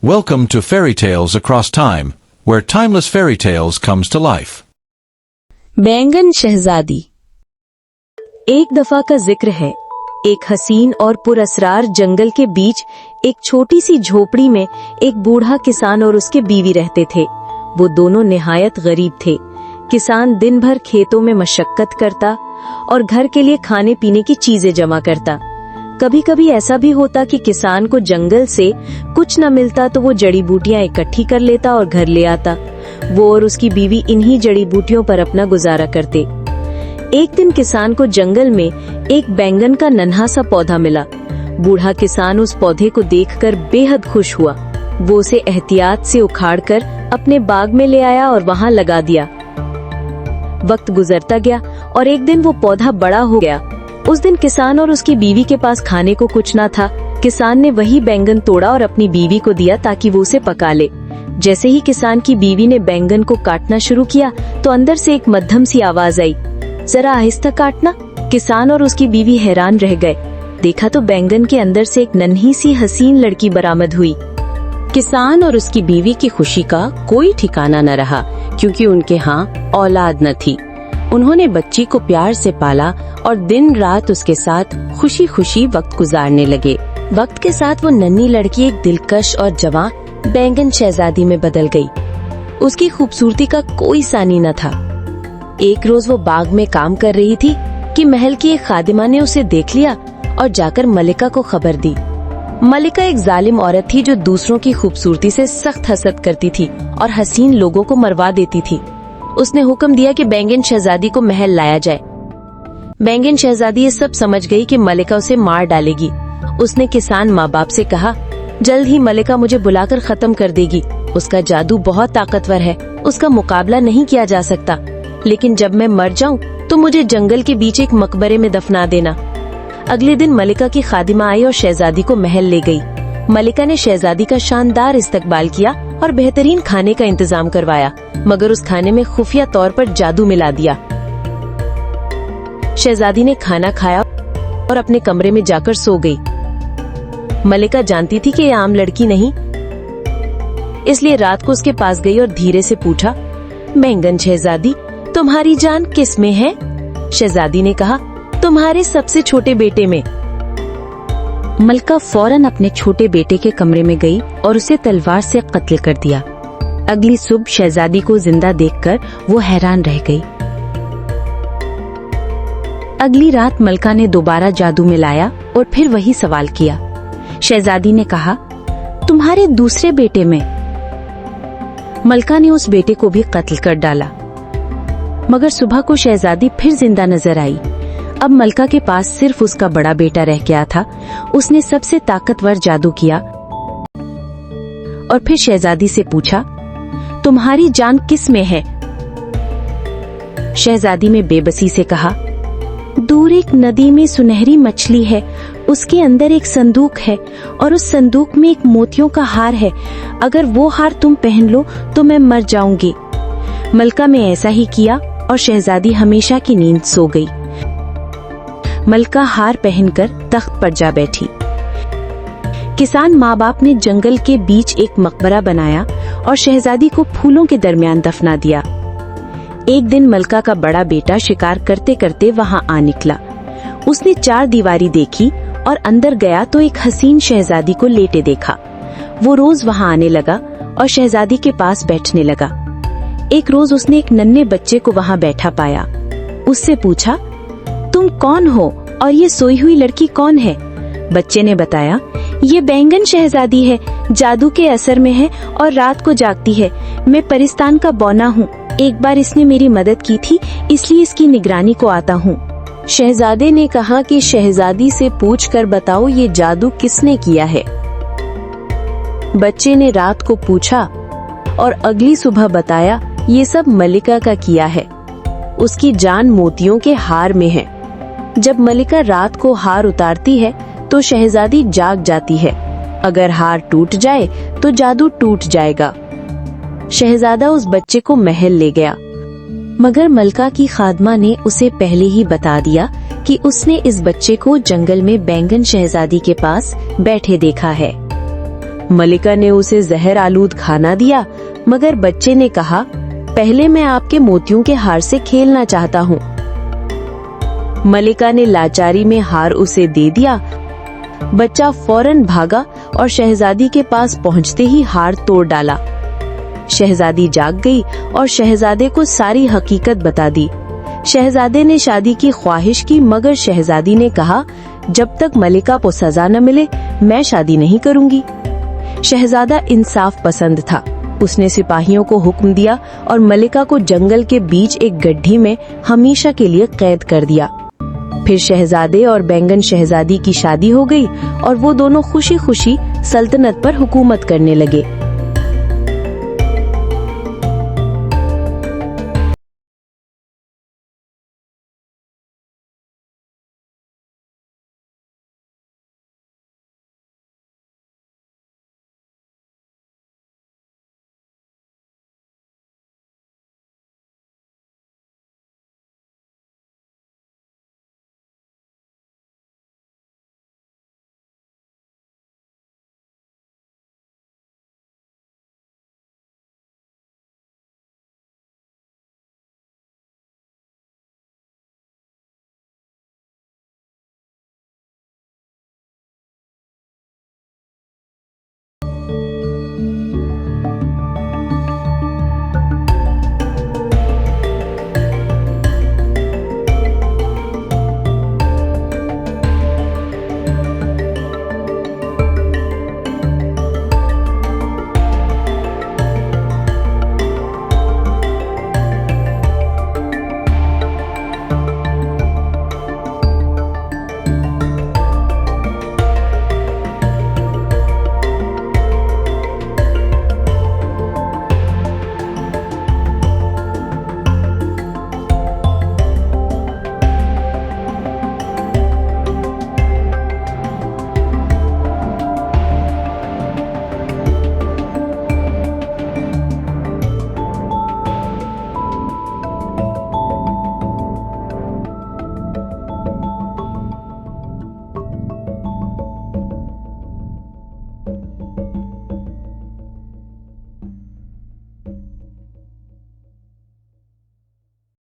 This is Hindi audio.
Welcome to Fairy Tales Across Time, where timeless fairy tales comes to life. बैंगन शहजादी। एक दफा का जिक्र है। एक हसीन और पुरअसरार जंगल के बीच एक छोटी सी झोपड़ी में एक बूढ़ा किसान और उसके बीवी रहते थे। वो दोनों निहायत गरीब थे। किसान दिन भर खेतों में मशक्कत करता और घर के लिए खाने पीने की चीजें जमा करता। कभी कभी ऐसा भी होता कि किसान को जंगल से कुछ न मिलता तो वो जड़ी बूटियां इकट्ठी कर लेता और घर ले आता। वो और उसकी बीवी इन्हीं जड़ी बूटियों पर अपना गुजारा करते। एक दिन किसान को जंगल में एक बैंगन का नन्हा सा पौधा मिला। बूढ़ा किसान उस पौधे को देखकर बेहद खुश हुआ। वो उसे एहतियात से उखाड़कर अपने बाग में ले आया और वहां लगा दिया। वक्त गुजरता गया और एक दिन वो पौधा बड़ा हो गया। उस दिन किसान और उसकी बीवी के पास खाने को कुछ न था। किसान ने वही बैंगन तोड़ा और अपनी बीवी को दिया ताकि वो उसे पका ले। जैसे ही किसान की बीवी ने बैंगन को काटना शुरू किया तो अंदर से एक मध्यम सी आवाज आई, जरा आहिस्ता काटना। किसान और उसकी बीवी हैरान रह गए। देखा तो बैंगन के अंदर से एक नन्ही सी हसीन लड़की बरामद हुई। किसान और उसकी बीवी की खुशी का कोई ठिकाना न रहा, क्योंकि उनके यहाँ औलाद न थी। उन्होंने बच्ची को प्यार से पाला और दिन रात उसके साथ खुशी खुशी वक्त गुजारने लगे। वक्त के साथ वो नन्ही लड़की एक दिलकश और जवान बैंगन शहजादी में बदल गई। उसकी खूबसूरती का कोई सानी न था। एक रोज वो बाग में काम कर रही थी कि महल की एक खादिमा ने उसे देख लिया और जाकर मलिका को खबर दी। मलिका एक जालिम औरत थी जो दूसरों की खूबसूरती से सख्त हसद करती थी और हसीन लोगों को मरवा देती थी। उसने हुक्म दिया कि बैंगन शहजादी को महल लाया जाए। बैंगन शहजादी ये सब समझ गई कि मलिका उसे मार डालेगी। उसने किसान माँ बाप से कहा, जल्द ही मलिका मुझे बुलाकर खत्म कर देगी। उसका जादू बहुत ताकतवर है, उसका मुकाबला नहीं किया जा सकता। लेकिन जब मैं मर जाऊं तो मुझे जंगल के बीच एक मकबरे में दफना देना। अगले दिन मलिका की खादिमा आई और शहजादी को महल ले गई। मलिका ने शहजादी का शानदार इस्तकबाल किया और बेहतरीन खाने का इंतजाम करवाया, मगर उस खाने में खुफिया तौर पर जादू मिला दिया। शहजादी ने खाना खाया और अपने कमरे में जाकर सो गई। मलिका जानती थी कि ये आम लड़की नहीं, इसलिए रात को उसके पास गई और धीरे से पूछा, बैंगन शहजादी, तुम्हारी जान किस में है? शहजादी ने कहा, तुम्हारे सबसे छोटे बेटे में। मलिका फौरन अपने छोटे बेटे के कमरे में गई और उसे तलवार से कत्ल कर दिया। अगली सुबह शहजादी को जिंदा देखकर वो हैरान रह गई। अगली रात मलिका ने दोबारा जादू मिलाया और फिर वही सवाल किया। शहजादी ने कहा, तुम्हारे दूसरे बेटे में। मलिका ने उस बेटे को भी कत्ल कर डाला, मगर सुबह को शहजादी फिर जिंदा नजर आई। अब मलिका के पास सिर्फ उसका बड़ा बेटा रह गया था। उसने सबसे ताकतवर जादू किया और फिर शहजादी से पूछा, तुम्हारी जान किस में है? शहजादी ने बेबसी से कहा, दूर एक नदी में सुनहरी मछली है, उसके अंदर एक संदूक है और उस संदूक में एक मोतियों का हार है। अगर वो हार तुम पहन लो तो मैं मर जाऊंगी। मलिका ने ऐसा ही किया और शहजादी हमेशा की नींद सो गई। मलिका हार पहनकर तख्त पर जा बैठी। किसान माँ बाप ने जंगल के बीच एक मकबरा बनाया और शहजादी को फूलों के दरमियान दफना दिया। एक दिन मलिका का बड़ा बेटा शिकार करते करते वहां आ निकला। उसने चार दीवारी देखी और अंदर गया तो एक हसीन शहजादी को लेटे देखा। वो रोज वहां आने लगा और शहजादी के पास बैठने लगा। एक रोज उसने एक नन्हे बच्चे को वहां बैठा पाया। उससे पूछा, तुम कौन हो और ये सोई हुई लड़की कौन है? बच्चे ने बताया, ये बैंगन शहजादी है, जादू के असर में है और रात को जागती है। मैं परिस्तान का बौना हूँ। एक बार इसने मेरी मदद की थी, इसलिए इसकी निगरानी को आता हूँ। शहजादे ने कहा कि शहजादी से पूछकर बताओ ये जादू किसने किया है। बच्चे ने रात को पूछा और अगली सुबह बताया, ये सब मलिका का किया है। उसकी जान मोतियों के हार में है। जब मलिका रात को हार उतारती है तो शहजादी जाग जाती है। अगर हार टूट जाए तो जादू टूट जाएगा। शहजादा उस बच्चे को महल ले गया, मगर मलिका की खादमा ने उसे पहले ही बता दिया कि उसने इस बच्चे को जंगल में बैंगन शहजादी के पास बैठे देखा है। मलिका ने उसे जहर आलूद खाना दिया, मगर बच्चे ने कहा, पहले मैं आपके मोतियों के हार से खेलना चाहता हूँ। मलिका ने लाचारी में हार उसे दे दिया। बच्चा फौरन भागा और शहजादी के पास पहुंचते ही हार तोड़ डाला। शहजादी जाग गई और शहजादे को सारी हकीकत बता दी। शहजादे ने शादी की ख्वाहिश की, मगर शहजादी ने कहा, जब तक मलिका को सजा न मिले मैं शादी नहीं करूंगी। शहजादा इंसाफ पसंद था। उसने सिपाहियों को हुक्म दिया और मलिका को जंगल के बीच एक गड्ढी में हमेशा के लिए कैद कर दिया। फिर शहजादे और बैंगन शहजादी की शादी हो गई और वो दोनों खुशी खुशी सल्तनत पर हुकूमत करने लगे।